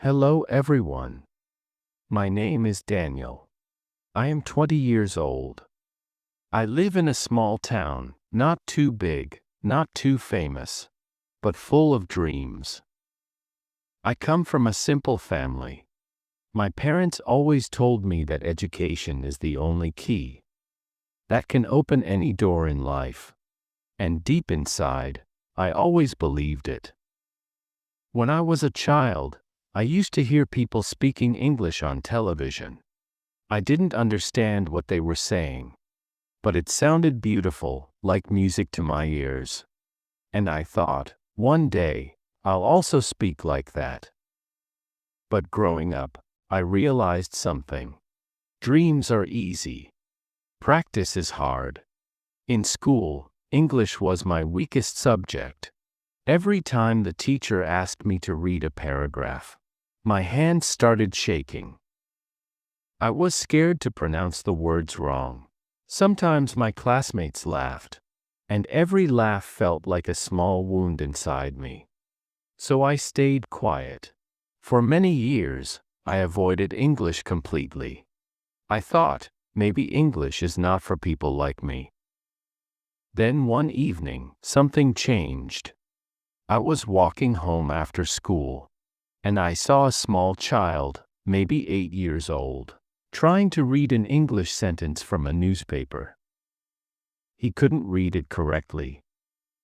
Hello everyone. My name is Daniel. I am 20 years old. I live in a small town, not too big, not too famous, but full of dreams. I come from a simple family. My parents always told me that education is the only key that can open any door in life. And deep inside, I always believed it. When I was a child, I used to hear people speaking English on television. I didn't understand what they were saying, but it sounded beautiful, like music to my ears. And I thought, one day, I'll also speak like that. But growing up, I realized something. Dreams are easy. Practice is hard. In school, English was my weakest subject. Every time the teacher asked me to read a paragraph, my hands started shaking. I was scared to pronounce the words wrong. Sometimes my classmates laughed, and every laugh felt like a small wound inside me. So I stayed quiet. For many years, I avoided English completely. I thought, maybe English is not for people like me. Then one evening, something changed. I was walking home after school, and I saw a small child, maybe 8 years old, trying to read an English sentence from a newspaper. He couldn't read it correctly,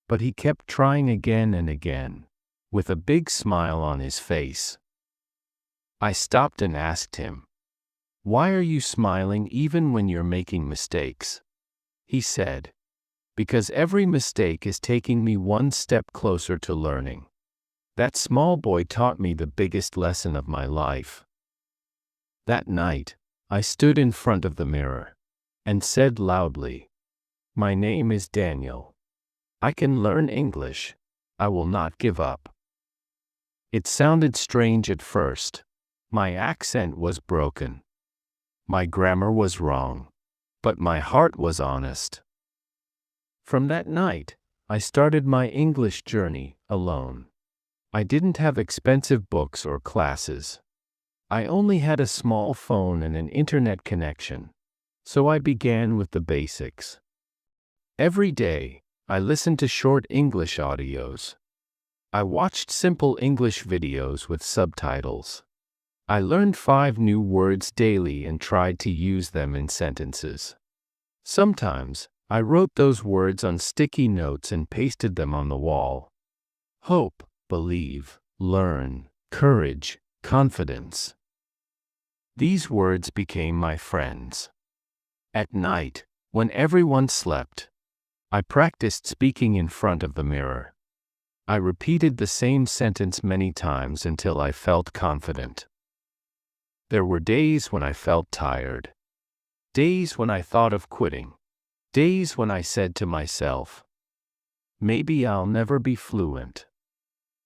but he kept trying again and again, with a big smile on his face. I stopped and asked him, "Why are you smiling even when you're making mistakes?" He said, "Because every mistake is taking me one step closer to learning." That small boy taught me the biggest lesson of my life. That night, I stood in front of the mirror and said loudly, "My name is Daniel. I can learn English. I will not give up." It sounded strange at first. My accent was broken. My grammar was wrong. But my heart was honest. From that night, I started my English journey alone. I didn't have expensive books or classes. I only had a small phone and an internet connection, so I began with the basics. Every day, I listened to short English audios. I watched simple English videos with subtitles. I learned 5 new words daily and tried to use them in sentences. Sometimes, I wrote those words on sticky notes and pasted them on the wall. Hope, believe, learn, courage, confidence. These words became my friends. At night, when everyone slept, I practiced speaking in front of the mirror. I repeated the same sentence many times until I felt confident. There were days when I felt tired. Days when I thought of quitting. Days when I said to myself, "Maybe I'll never be fluent."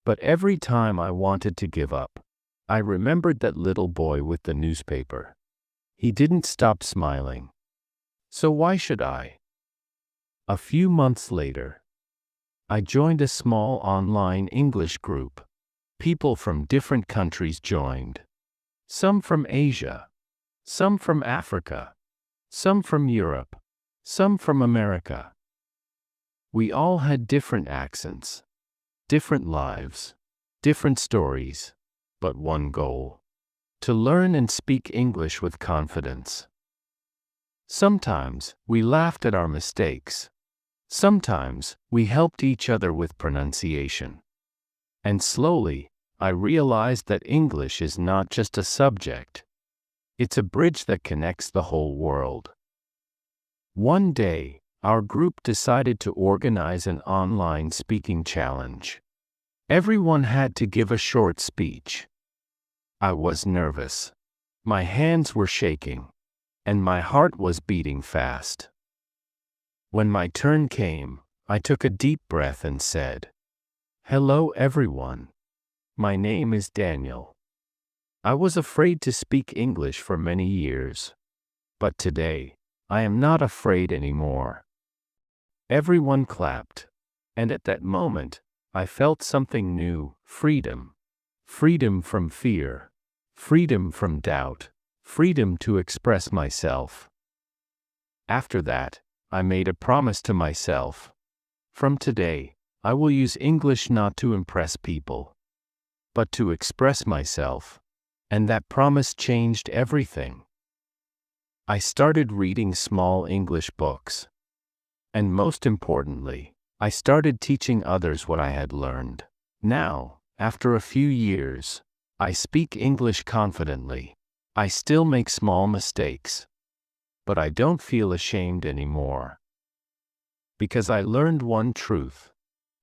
But every time I wanted to give up, I remembered that little boy with the newspaper. He didn't stop smiling. So why should I? A few months later, I joined a small online English group. People from different countries joined. Some from Asia, some from Africa, some from Europe, some from America. We all had different accents, different lives, different stories, but one goal: to learn and speak English with confidence. Sometimes, we laughed at our mistakes. Sometimes, we helped each other with pronunciation. And slowly, I realized that English is not just a subject. It's a bridge that connects the whole world. One day, our group decided to organize an online speaking challenge. Everyone had to give a short speech. I was nervous. My hands were shaking, and my heart was beating fast. When my turn came, I took a deep breath and said, "Hello everyone. My name is Daniel." I was afraid to speak English for many years. But today, I am not afraid anymore. Everyone clapped, and at that moment, I felt something new: freedom. freedom from fear, freedom from doubt, freedom to express myself. After that, I made a promise to myself. From today, I will use English not to impress people, but to express myself. And that promise changed everything. I started reading small English books. And most importantly, I started teaching others what I had learned. Now, after a few years, I speak English confidently. I still make small mistakes, but I don't feel ashamed anymore. Because I learned one truth.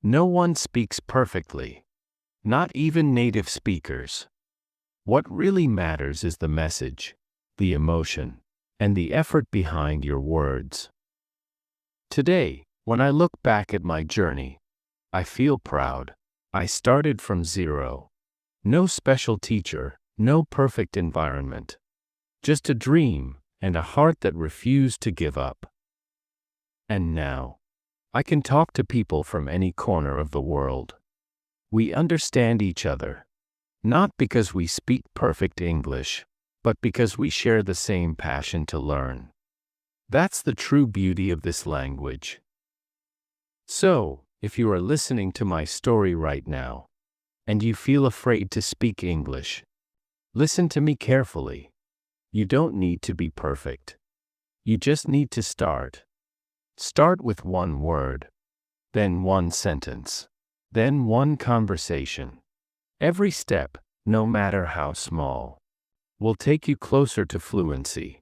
No one speaks perfectly. Not even native speakers. What really matters is the message, the emotion, and the effort behind your words. Today, when I look back at my journey, I feel proud. I started from zero. No special teacher, no perfect environment. Just a dream and a heart that refused to give up. And now, I can talk to people from any corner of the world. We understand each other, not because we speak perfect English, but because we share the same passion to learn. That's the true beauty of this language. So, if you are listening to my story right now, and you feel afraid to speak English, listen to me carefully. You don't need to be perfect. You just need to start. Start with one word, then one sentence, then one conversation. Every step, no matter how small, will take you closer to fluency.